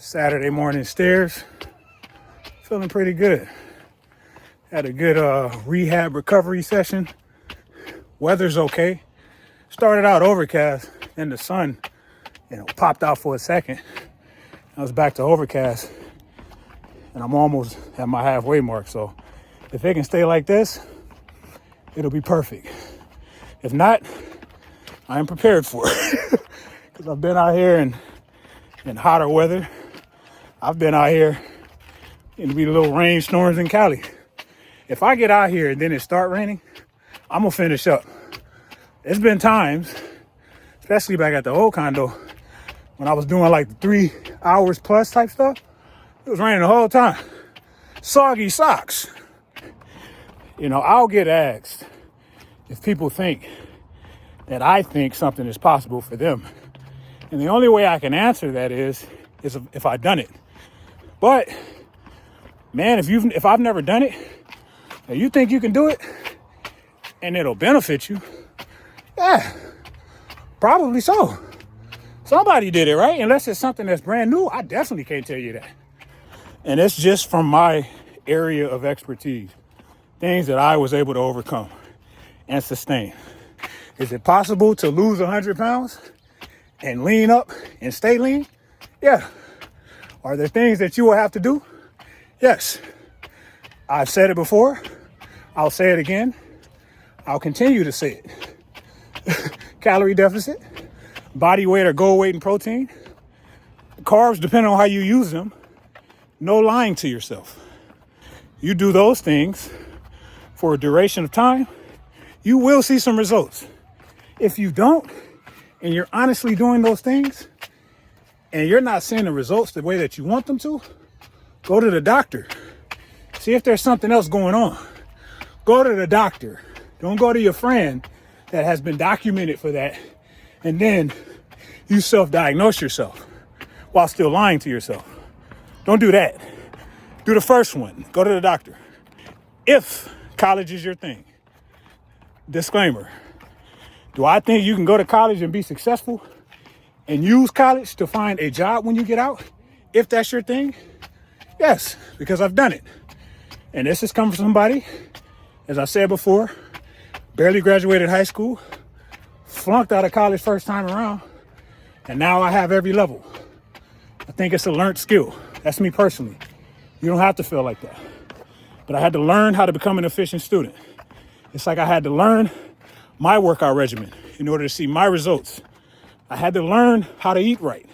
Saturday morning stairs. Feeling pretty good. Had a good rehab recovery session. Weather's okay. Started out overcast, then the sun, popped out for a second. I was back to overcast, and I'm almost at my halfway mark. So if it can stay like this, it'll be perfect. If not, I am prepared for it. Because I've been out here in hotter weather. I've been out here in the little rainstorms in Cali. If I get out here and then it start raining, I'm gonna finish up. It's been times, especially back at the old condo, when I was doing like 3 hours plus type stuff, it was raining the whole time. Soggy socks. I'll get asked if people think that I think something is possible for them. And the only way I can answer that is if I've done it. But man, if I've never done it, and you think you can do it and it'll benefit you, yeah, probably so. Somebody did it, right? Unless it's something that's brand new, I definitely can't tell you that. And it's just from my area of expertise, things that I was able to overcome and sustain. Is it possible to lose 100 pounds and lean up and stay lean? Yeah. Are there things that you will have to do? Yes. I've said it before. I'll say it again. I'll continue to say it. Calorie deficit, body weight or goal weight and protein, carbs, depending on how you use them. No lying to yourself. You do those things for a duration of time, you will see some results. If you don't, and you're honestly doing those things, and you're not seeing the results the way that you want them to, go to the doctor. See if there's something else going on. Go to the doctor. Don't go to your friend that has been documented for that, and then you self-diagnose yourself while still lying to yourself. Don't do that. Do the first one. Go to the doctor. If college is your thing. Disclaimer. Do I think you can go to college and be successful and use college to find a job when you get out? If that's your thing? Yes, because I've done it. And this has come from somebody, as I said before, barely graduated high school, flunked out of college first time around, and now I have every level. I think it's a learned skill. That's me personally. You don't have to feel like that. But I had to learn how to become an efficient student. It's like I had to learn my workout regimen in order to see my results. I had to learn how to eat right.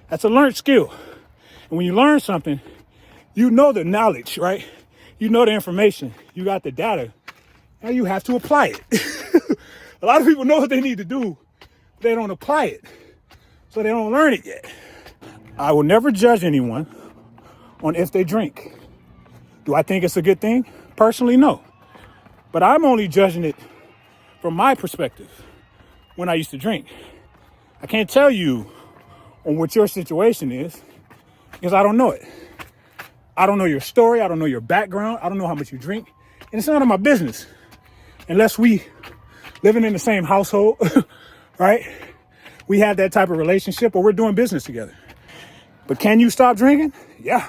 That's a learned skill. And when you learn something, you know the knowledge, right? You know the information. You got the data. Now you have to apply it. A lot of people know what they need to do, but they don't apply it. So they don't learn it yet. I will never judge anyone on if they drink. Do I think it's a good thing? Personally, no. But I'm only judging it from my perspective when I used to drink. I can't tell you on what your situation is because I don't know it. I don't know your story. I don't know your background. I don't know how much you drink. And it's none of my business unless we living in the same household, right? We have that type of relationship or we're doing business together. But can you stop drinking? Yeah.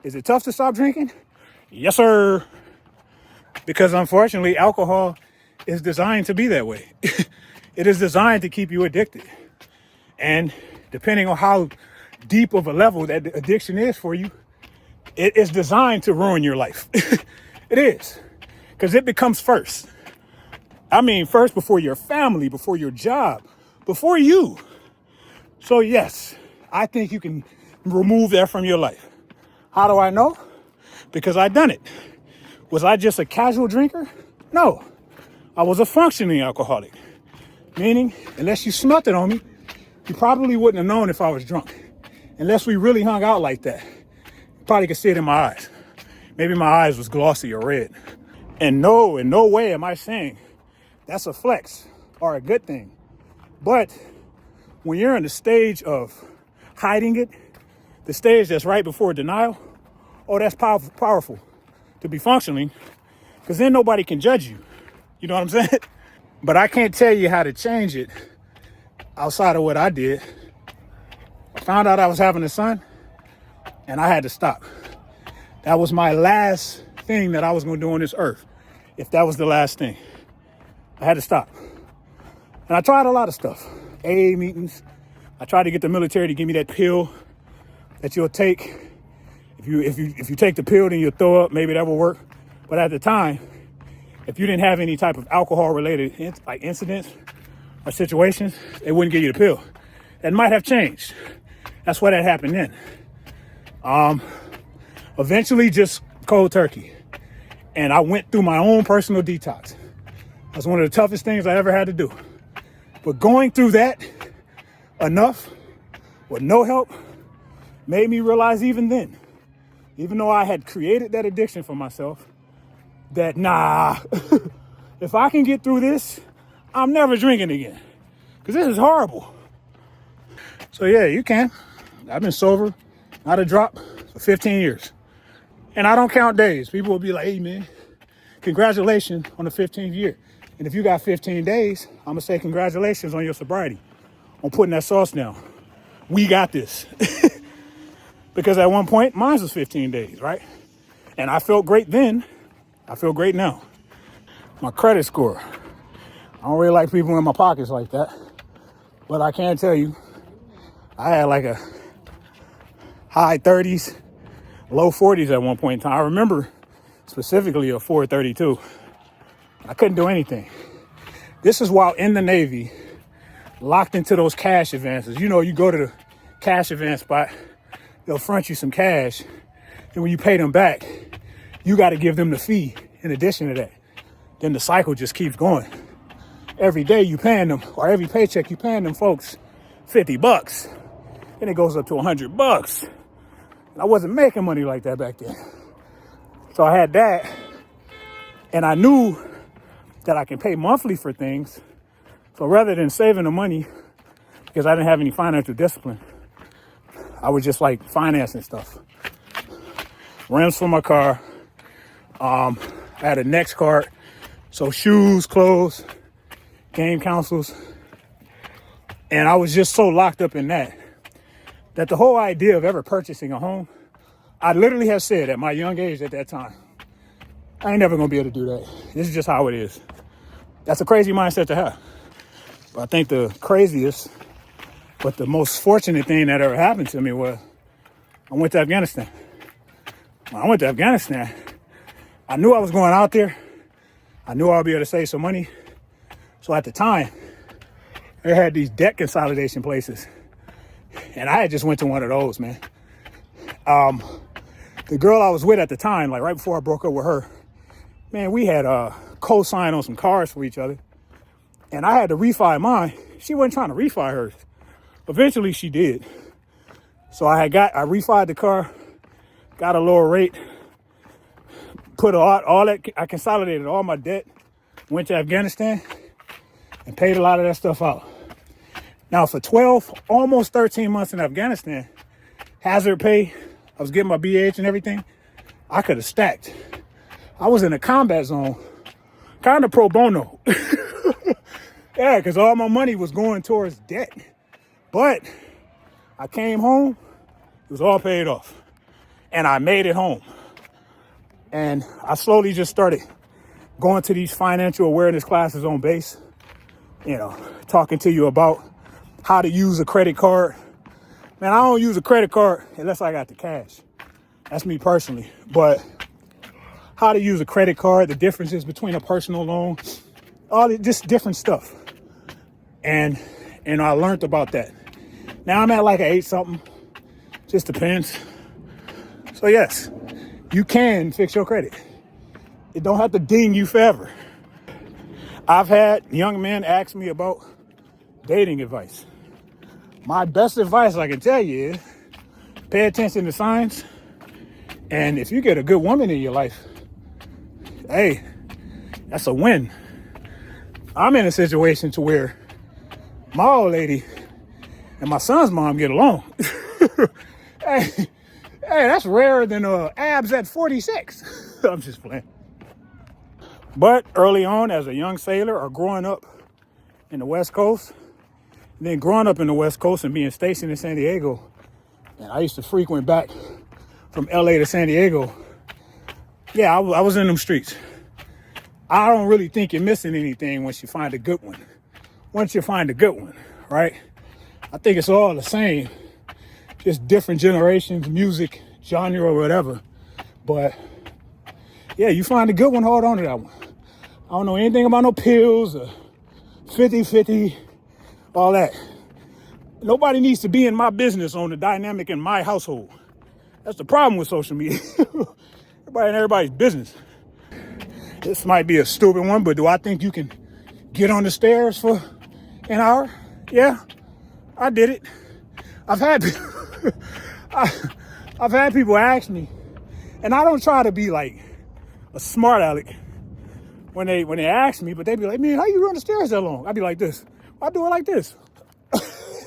Is it tough to stop drinking? Yes, sir. Because unfortunately, alcohol is designed to be that way. It is designed to keep you addicted. And depending on how deep of a level that addiction is for you, it is designed to ruin your life. It is. Because it becomes first. I mean, first before your family, before your job, before you. So yes, I think you can remove that from your life. How do I know? Because I've done it. Was I just a casual drinker? No. I was a functioning alcoholic. Meaning, unless you smelt it on me, you probably wouldn't have known if I was drunk. Unless we really hung out like that. You probably could see it in my eyes. Maybe my eyes was glossy or red. And no, in no way am I saying that's a flex or a good thing. But when you're in the stage of hiding it, the stage that's right before denial, oh, that's powerful to be functioning, because then nobody can judge you. You know what I'm saying? But I can't tell you how to change it outside of what I did. I found out I was having a son. and I had to stop. That was my last thing that I was going to do on this earth. If that was the last thing, I had to stop. And I tried a lot of stuff. AA meetings. I tried to get the military to give me that pill that you'll take. If you take the pill, then you'll throw up. Maybe that will work. But at the time, if you didn't have any type of alcohol-related like incidents or situations, they wouldn't give you the pill. That might have changed. That's why that happened then. Eventually, just cold turkey. And I went through my own personal detox. That's one of the toughest things I ever had to do. But going through that enough with no help made me realize even then, even though I had created that addiction for myself, that if I can get through this, I'm never drinking again. Because this is horrible. So yeah, you can. I've been sober, not a drop, for 15 years. And I don't count days. People will be like, hey man, congratulations on the 15th year. And if you got 15 days, I'm going to say congratulations on your sobriety, on putting that sauce down. We got this. Because at one point, mine was 15 days, right? And I felt great then. I feel great now. My credit score. I don't really like people in my pockets like that. But I can tell you, I had like a high 30s, low 40s at one point in time. I remember specifically a 432. I couldn't do anything. This is while in the Navy, locked into those cash advances. You know, you go to the cash advance spot, they'll front you some cash. And when you pay them back, you got to give them the fee in addition to that. Then the cycle just keeps going. Every day you paying them, or every paycheck you paying them folks $50. Then it goes up to $100. And I wasn't making money like that back then. So I had that. And I knew that I can pay monthly for things. So rather than saving the money, because I didn't have any financial discipline, I was just like financing stuff. Rims for my car. I had a Next card. So shoes, clothes, game consoles. And I was just so locked up in that the whole idea of ever purchasing a home, I literally have said at my young age at that time, I ain't never gonna be able to do that. This is just how it is. That's a crazy mindset to have. But I think the craziest, but the most fortunate thing that ever happened to me was I went to Afghanistan. When I went to Afghanistan, I knew I was going out there. I knew I would be able to save some money. So at the time, they had these debt consolidation places. And I had just went to one of those, man. The girl I was with at the time, like right before I broke up with her, man, we had co-signed on some cars for each other. And I had to refi mine. She wasn't trying to refi hers. Eventually she did. So I refied the car, got a lower rate, put all that, I consolidated all my debt, went to Afghanistan and paid a lot of that stuff out. Now for 12, almost 13 months in Afghanistan, hazard pay, I was getting my BH and everything, I could have stacked. I was in a combat zone, kind of pro bono. Yeah, because all my money was going towards debt. But I came home, it was all paid off. And I made it home. And I slowly just started going to these financial awareness classes on base, talking to you about how to use a credit card. Man, I don't use a credit card unless I got the cash. That's me personally. But how to use a credit card, the differences between a personal loan, just different stuff. And I learned about that. Now I'm at like an 8-something. Just depends. So yes, you can fix your credit. It don't have to ding you forever. I've had young men ask me about dating advice. My best advice I can tell you is pay attention to signs. And if you get a good woman in your life, hey, that's a win. I'm in a situation to where my old lady and my son's mom get along. Hey, that's rarer than abs at 46. I'm just playing. But early on, as a young sailor or growing up in the West Coast, and then growing up in the West Coast and being stationed in San Diego, and I used to frequent back from LA to San Diego, yeah, I was in them streets. I don't really think you're missing anything once you find a good one. Once you find a good one, right? I think it's all the same, just different generations, music, genre, or whatever. But yeah, you find a good one, hold on to that one. I don't know anything about no pills or 50-50, all that. Nobody needs to be in my business on the dynamic in my household. That's the problem with social media. Everybody in everybody's business. This might be a stupid one, but do I think you can get on the stairs for an hour? Yeah, I did it. I've had I've had people ask me, and I don't try to be like a smart aleck when they ask me, but they be like, man, how you run the stairs that long? I'd be like this. I do it like this.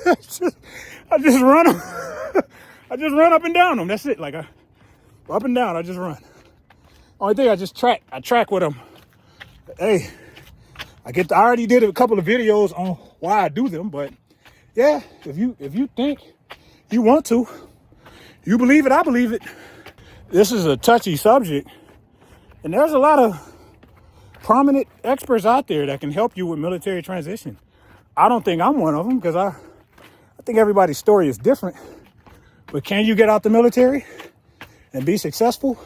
I just run them. I just run up and down them. That's it. Like up and down, I just run. Only thing I track with them. Hey, I already did a couple of videos on why I do them, but yeah, if you think you want to, you believe it, I believe it. This is a touchy subject, and there's a lot of prominent experts out there that can help you with military transition. I don't think I'm one of them because I think everybody's story is different. But can you get out the military and be successful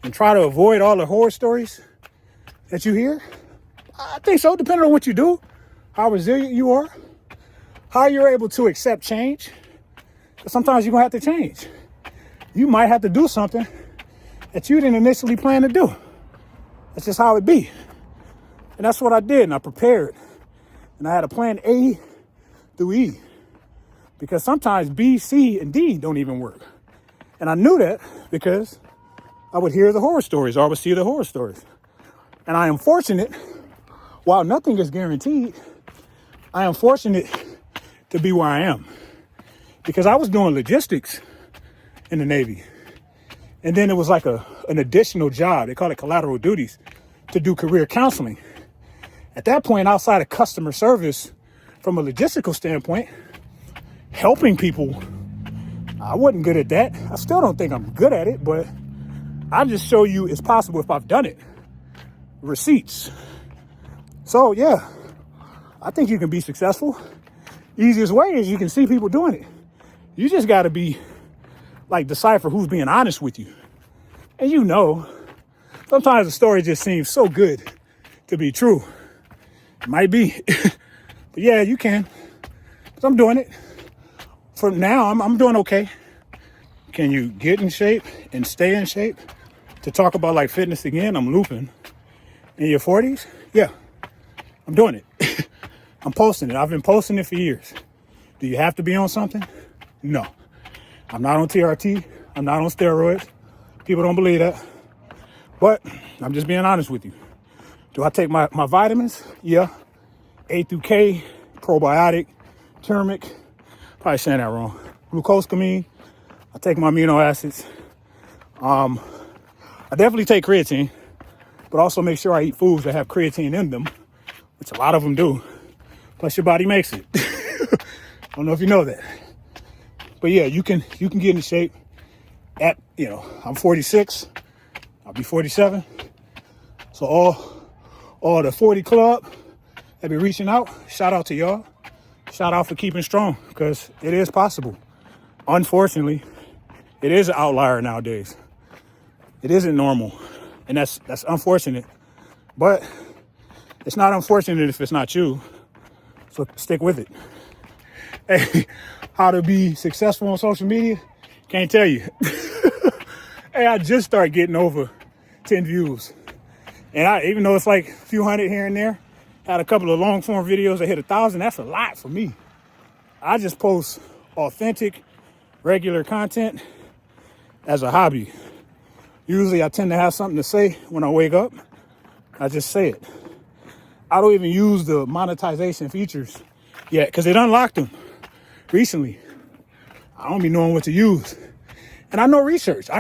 and try to avoid all the horror stories that you hear? I think so, depending on what you do, how resilient you are, how you're able to accept change. Because sometimes you're going to have to change. You might have to do something that you didn't initially plan to do. That's just how it be. And that's what I did, and I prepared. And I had a plan A through E. Because sometimes B, C, and D don't even work. And I knew that because I would hear the horror stories or I would see the horror stories. And I am fortunate, while nothing is guaranteed, I am fortunate to be where I am. Because I was doing logistics in the Navy. And then it was like an additional job. They call it collateral duties to do career counseling. At that point, outside of customer service, from a logistical standpoint, helping people, I wasn't good at that. I still don't think I'm good at it, but I just show you it's possible if I've done it. Receipts. So yeah, I think you can be successful. Easiest way is you can see people doing it. You just got to be like decipher who's being honest with you. And you know, sometimes the story just seems so good to be true. It might be, but yeah, you can. 'Cause I'm doing it. For now, I'm doing okay. Can you get in shape and stay in shape? To talk about like fitness again, I'm looping. In your 40s? Yeah, I'm doing it. I'm posting it. I've been posting it for years. Do you have to be on something? No. I'm not on TRT. I'm not on steroids. People don't believe that. But I'm just being honest with you. Do I take my vitamins? Yeah. A through K, probiotic, turmeric. Probably saying that wrong. Glucosamine. I take my amino acids. I definitely take creatine, but also make sure I eat foods that have creatine in them, which a lot of them do. Plus your body makes it. I don't know if you know that. But yeah, you can get into shape at, I'm 46. I'll be 47. So all the 40 club that be reaching out, shout out to y'all. Shout out for keeping strong, because it is possible. Unfortunately, it is an outlier nowadays. It isn't normal, and that's unfortunate. But it's not unfortunate if it's not you. So stick with it. Hey, how to be successful on social media? Can't tell you. Hey, I just started getting over 10 views. And even though it's like a few hundred here and there, had a couple of long form videos that hit 1,000. That's a lot for me. I just post authentic, regular content as a hobby. Usually I tend to have something to say when I wake up. I just say it. I don't even use the monetization features yet because it unlocked them recently. I don't be knowing what to use. And I know research.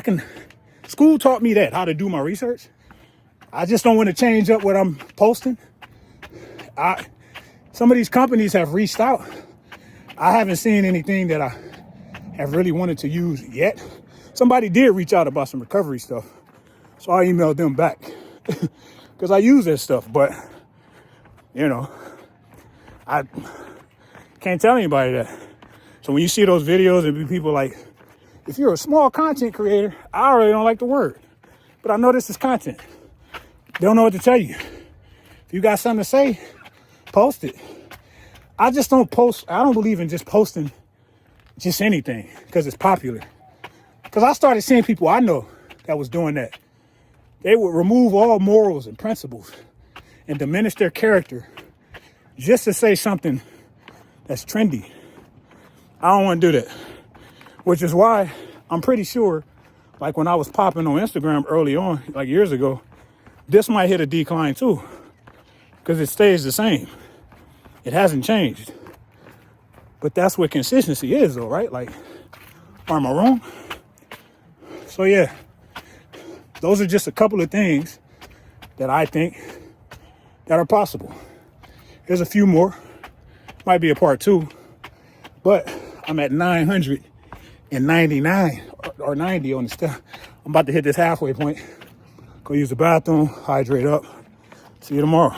School taught me that, how to do my research. I just don't want to change up what I'm posting. Some of these companies have reached out. I haven't seen anything that I have really wanted to use yet. Somebody did reach out about some recovery stuff, so I emailed them back because I use that stuff, but I can't tell anybody that. So when you see those videos and people like, if you're a small content creator, I really don't like the word, but I know this is content. They don't know what to tell you. If you got something to say, post it. I just don't post. I don't believe in just posting just anything because it's popular. Because I started seeing people I know that was doing that. They would remove all morals and principles and diminish their character just to say something that's trendy. I don't want to do that. Which is why I'm pretty sure, like when I was popping on Instagram early on, like years ago, this might hit a decline too. Because it stays the same. It hasn't changed. But that's what consistency is though, right? Like, am I wrong? So yeah, those are just a couple of things that I think that are possible. There's a few more. Might be a part 2. But I'm at 999 or 90 on the stuff. I'm about to hit this halfway point. Go use the bathroom, hydrate up. See you tomorrow.